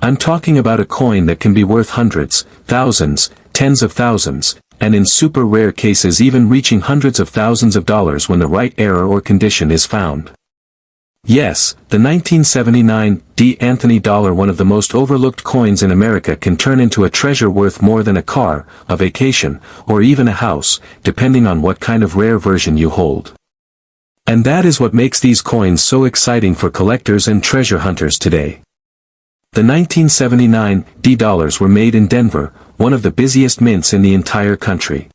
I'm talking about a coin that can be worth hundreds, thousands, tens of thousands, and in super rare cases even reaching hundreds of thousands of dollars when the right error or condition is found. Yes, the 1979 D. Anthony dollar, one of the most overlooked coins in America, can turn into a treasure worth more than a car, a vacation, or even a house, depending on what kind of rare version you hold. And that is what makes these coins so exciting for collectors and treasure hunters today. The 1979 D dollars were made in Denver, one of the busiest mints in the entire country.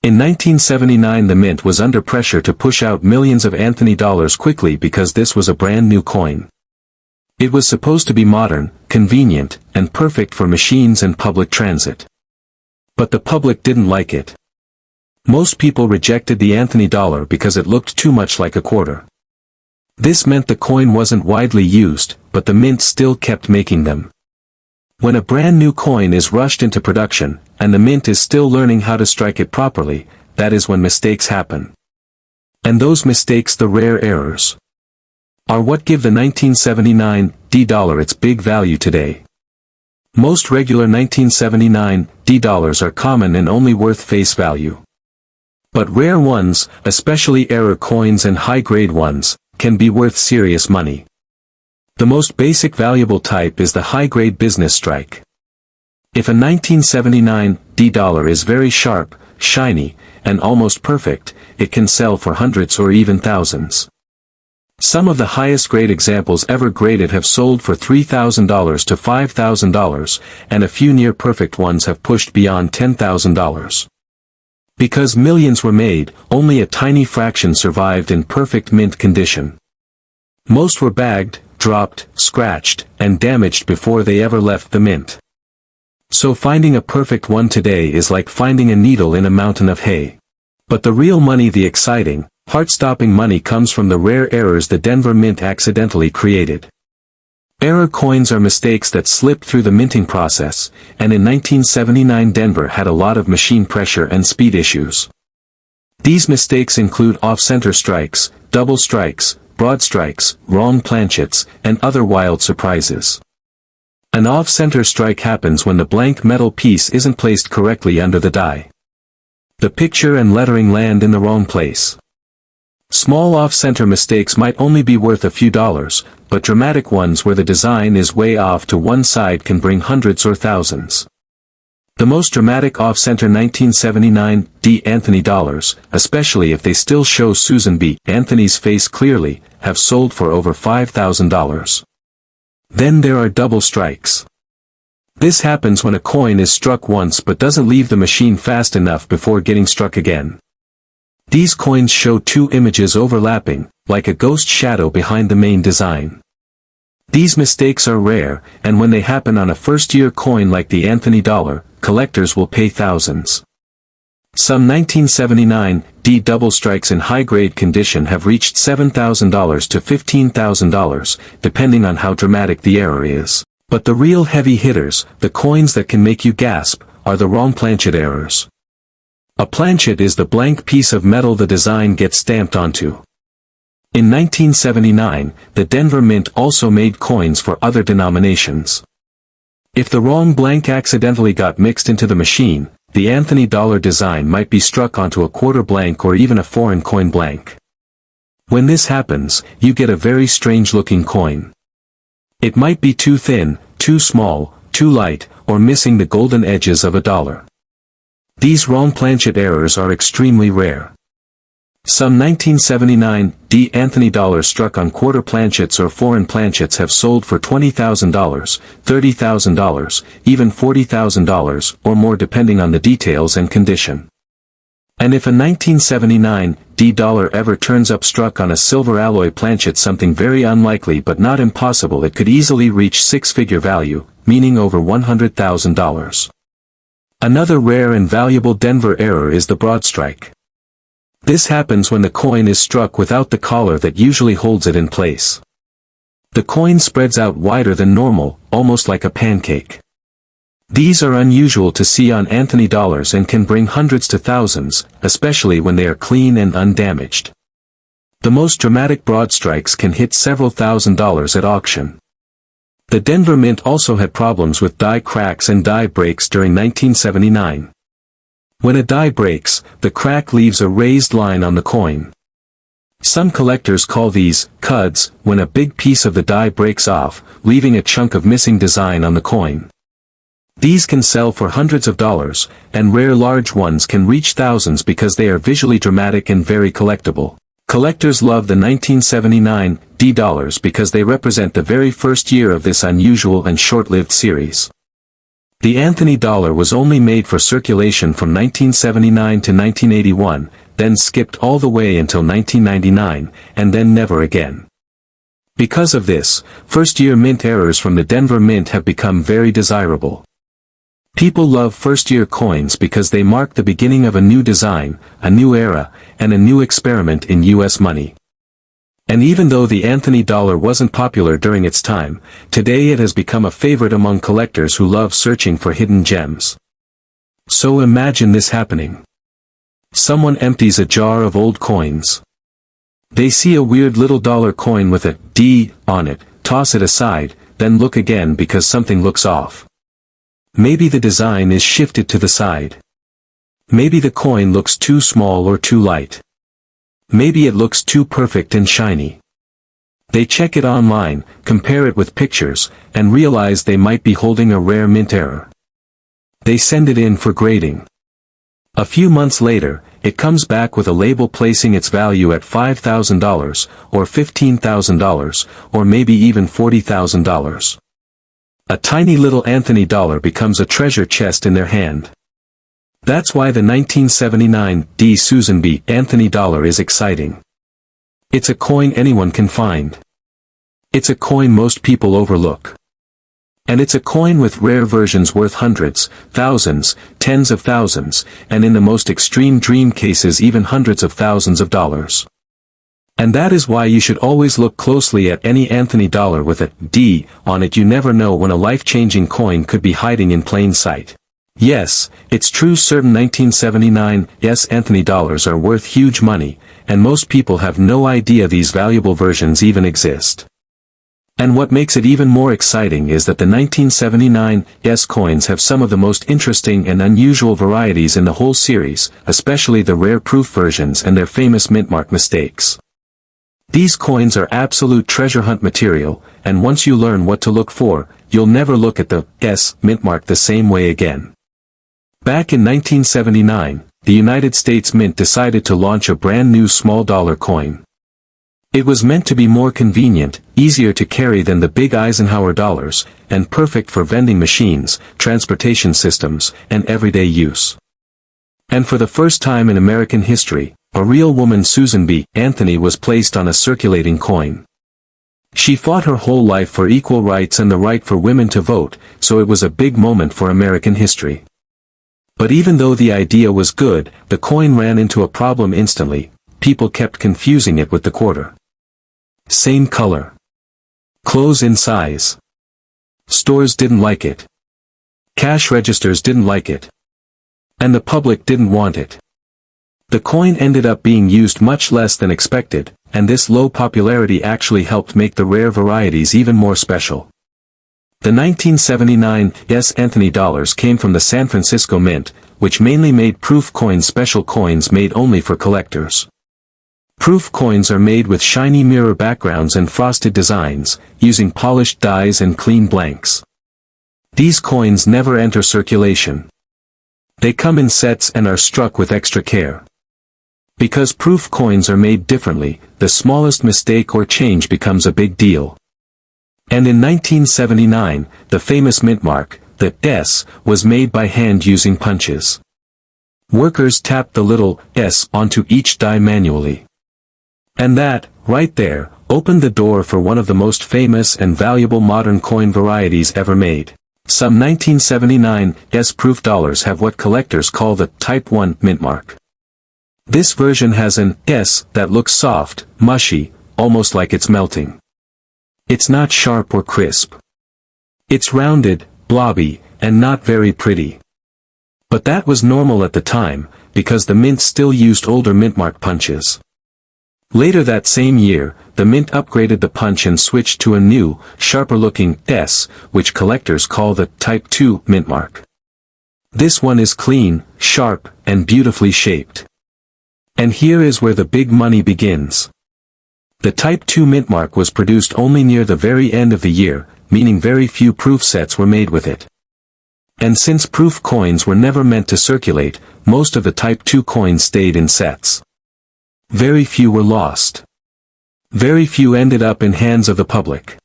In 1979 the mint was under pressure to push out millions of Anthony dollars quickly because this was a brand new coin. It was supposed to be modern, convenient, and perfect for machines and public transit. But the public didn't like it. Most people rejected the Anthony dollar because it looked too much like a quarter. This meant the coin wasn't widely used, but the mint still kept making them. When a brand new coin is rushed into production, and the mint is still learning how to strike it properly, that is when mistakes happen. And those mistakes, the rare errors, are what give the 1979 D dollar its big value today. Most regular 1979 D dollars are common and only worth face value. But rare ones, especially error coins and high-grade ones, can be worth serious money. The most basic valuable type is the high-grade business strike. If a 1979 D dollar is very sharp, shiny, and almost perfect, it can sell for hundreds or even thousands. Some of the highest grade examples ever graded have sold for $3,000 to $5,000, and a few near-perfect ones have pushed beyond $10,000. Because millions were made, only a tiny fraction survived in perfect mint condition. Most were bagged, dropped, scratched, and damaged before they ever left the mint. So finding a perfect one today is like finding a needle in a mountain of hay. But the real money, the exciting, heart-stopping money, comes from the rare errors the Denver Mint accidentally created. Error coins are mistakes that slipped through the minting process, and in 1979 Denver had a lot of machine pressure and speed issues. These mistakes include off-center strikes, double strikes, broad strikes, wrong planchets, and other wild surprises. An off-center strike happens when the blank metal piece isn't placed correctly under the die. The picture and lettering land in the wrong place. Small off-center mistakes might only be worth a few dollars, but dramatic ones where the design is way off to one side can bring hundreds or thousands. The most dramatic off-center 1979 D. Anthony dollars, especially if they still show Susan B. Anthony's face clearly, have sold for over $5,000. Then there are double strikes. This happens when a coin is struck once but doesn't leave the machine fast enough before getting struck again. These coins show two images overlapping, like a ghost shadow behind the main design. These mistakes are rare, and when they happen on a first-year coin like the Anthony dollar, collectors will pay thousands. Some 1979 D double strikes in high-grade condition have reached $7,000 to $15,000, depending on how dramatic the error is. But the real heavy hitters, the coins that can make you gasp, are the wrong planchet errors. A planchet is the blank piece of metal the design gets stamped onto. In 1979, the Denver Mint also made coins for other denominations. If the wrong blank accidentally got mixed into the machine, the Anthony dollar design might be struck onto a quarter blank or even a foreign coin blank. When this happens, you get a very strange-looking coin. It might be too thin, too small, too light, or missing the golden edges of a dollar. These wrong planchet errors are extremely rare. Some 1979 D. Anthony dollars struck on quarter planchets or foreign planchets have sold for $20,000, $30,000, even $40,000 or more depending on the details and condition. And if a 1979 D dollar ever turns up struck on a silver alloy planchet, something very unlikely but not impossible, it could easily reach six-figure value, meaning over $100,000. Another rare and valuable Denver error is the broad strike. This happens when the coin is struck without the collar that usually holds it in place. The coin spreads out wider than normal, almost like a pancake. These are unusual to see on Anthony dollars and can bring hundreds to thousands, especially when they are clean and undamaged. The most dramatic broad strikes can hit several $1,000s at auction. The Denver Mint also had problems with die cracks and die breaks during 1979. When a die breaks, the crack leaves a raised line on the coin. Some collectors call these cuds when a big piece of the die breaks off, leaving a chunk of missing design on the coin. These can sell for hundreds of dollars, and rare large ones can reach thousands because they are visually dramatic and very collectible. Collectors love the 1979 D dollars because they represent the very first year of this unusual and short-lived series. The Anthony dollar was only made for circulation from 1979 to 1981, then skipped all the way until 1999, and then never again. Because of this, first-year mint errors from the Denver Mint have become very desirable. People love first-year coins because they mark the beginning of a new design, a new era, and a new experiment in U.S. money. And even though the Anthony dollar wasn't popular during its time, today it has become a favorite among collectors who love searching for hidden gems. So imagine this happening. Someone empties a jar of old coins. They see a weird little dollar coin with a D on it, toss it aside, then look again because something looks off. Maybe the design is shifted to the side. Maybe the coin looks too small or too light. Maybe it looks too perfect and shiny. They check it online, compare it with pictures, and realize they might be holding a rare mint error. They send it in for grading. A few months later, it comes back with a label placing its value at $5,000, or $15,000, or maybe even $40,000. A tiny little Anthony dollar becomes a treasure chest in their hand. That's why the 1979 D. Susan B. Anthony dollar is exciting. It's a coin anyone can find. It's a coin most people overlook. And it's a coin with rare versions worth hundreds, thousands, tens of thousands, and in the most extreme dream cases even hundreds of thousands of dollars. And that is why you should always look closely at any Anthony dollar with a D on it. You never know when a life-changing coin could be hiding in plain sight. Yes, it's true certain 1979 Anthony dollars are worth huge money, and most people have no idea these valuable versions even exist. And what makes it even more exciting is that the 1979 coins have some of the most interesting and unusual varieties in the whole series, especially the rare proof versions and their famous mintmark mistakes. These coins are absolute treasure hunt material, and once you learn what to look for, you'll never look at the mintmark the same way again. Back in 1979, the United States Mint decided to launch a brand new small dollar coin. It was meant to be more convenient, easier to carry than the big Eisenhower dollars, and perfect for vending machines, transportation systems, and everyday use. And for the first time in American history, a real woman, Susan B. Anthony, was placed on a circulating coin. She fought her whole life for equal rights and the right for women to vote, so it was a big moment for American history. But even though the idea was good, the coin ran into a problem instantly. People kept confusing it with the quarter. Same color. Close in size. Stores didn't like it. Cash registers didn't like it. And the public didn't want it. The coin ended up being used much less than expected, and this low popularity actually helped make the rare varieties even more special. The 1979 Anthony dollars came from the San Francisco Mint, which mainly made proof coins, special coins made only for collectors. Proof coins are made with shiny mirror backgrounds and frosted designs, using polished dies and clean blanks. These coins never enter circulation. They come in sets and are struck with extra care. Because proof coins are made differently, the smallest mistake or change becomes a big deal. And in 1979, the famous mintmark, the S, was made by hand using punches. Workers tapped the little S onto each die manually. And that, right there, opened the door for one of the most famous and valuable modern coin varieties ever made. Some 1979 S-proof dollars have what collectors call the Type 1 mintmark. This version has an S that looks soft, mushy, almost like it's melting. It's not sharp or crisp. It's rounded, blobby, and not very pretty. But that was normal at the time, because the mint still used older mintmark punches. Later that same year, the Mint upgraded the punch and switched to a new, sharper-looking S, which collectors call the Type II mint mark. This one is clean, sharp, and beautifully shaped. And here is where the big money begins. The Type II mint mark was produced only near the very end of the year, meaning very few proof sets were made with it. And since proof coins were never meant to circulate, most of the Type II coins stayed in sets. Very few were lost. Very few ended up in hands of the public.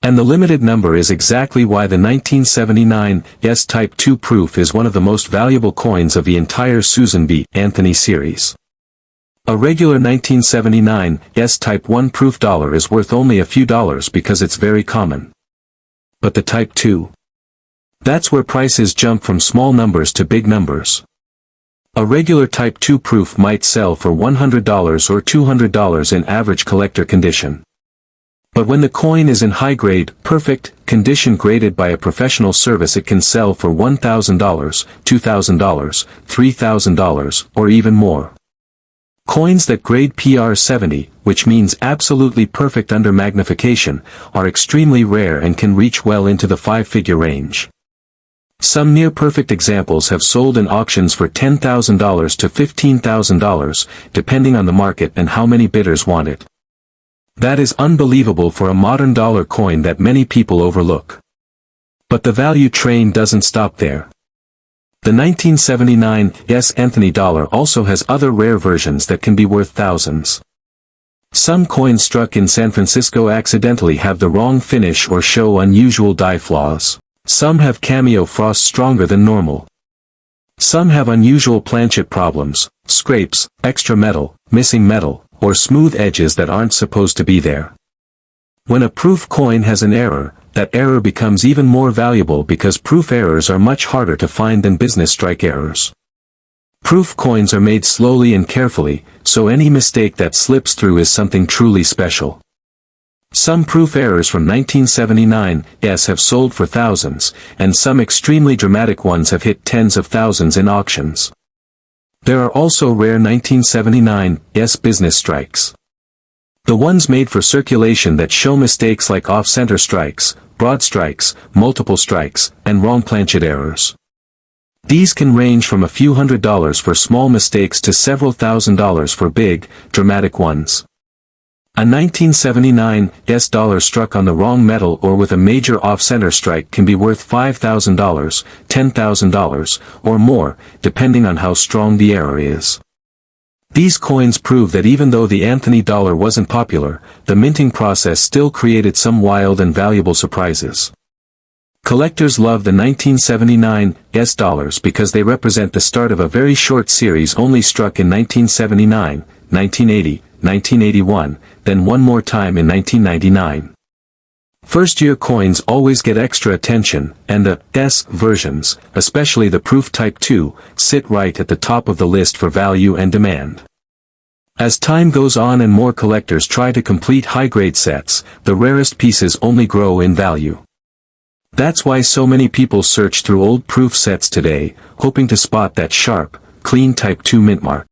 And the limited number is exactly why the 1979 S Type II proof is one of the most valuable coins of the entire Susan B. Anthony series. A regular 1979 S Type I proof dollar is worth only a few dollars because it's very common. But the Type II? That's where prices jump from small numbers to big numbers. A regular Type II proof might sell for $100 or $200 in average collector condition. But when the coin is in high-grade, perfect condition graded by a professional service, it can sell for $1,000, $2,000, $3,000, or even more. Coins that grade PR 70, which means absolutely perfect under magnification, are extremely rare and can reach well into the five-figure range. Some near-perfect examples have sold in auctions for $10,000 to $15,000, depending on the market and how many bidders want it. That is unbelievable for a modern dollar coin that many people overlook. But the value train doesn't stop there. The 1979 S Anthony dollar also has other rare versions that can be worth thousands. Some coins struck in San Francisco accidentally have the wrong finish or show unusual die flaws. Some have cameo frost stronger than normal. Some have unusual planchet problems, scrapes, extra metal, missing metal, or smooth edges that aren't supposed to be there. When a proof coin has an error, that error becomes even more valuable because proof errors are much harder to find than business strike errors. Proof coins are made slowly and carefully, so any mistake that slips through is something truly special. Some proof errors from 1979 S have sold for thousands, and some extremely dramatic ones have hit tens of thousands in auctions. There are also rare 1979 S business strikes. The ones made for circulation that show mistakes like off-center strikes, broad strikes, multiple strikes, and wrong planchet errors. These can range from a few $100s for small mistakes to several $1,000s for big, dramatic ones. A 1979 S dollar struck on the wrong metal or with a major off-center strike can be worth $5,000, $10,000, or more, depending on how strong the error is. These coins prove that even though the Anthony dollar wasn't popular, the minting process still created some wild and valuable surprises. Collectors love the 1979 S dollars because they represent the start of a very short series only struck in 1979, 1980, 1981, then one more time in 1999. First-year coins always get extra attention, and the S versions, especially the proof Type II, sit right at the top of the list for value and demand. As time goes on and more collectors try to complete high-grade sets, the rarest pieces only grow in value. That's why so many people search through old proof sets today, hoping to spot that sharp, clean Type II mint mark.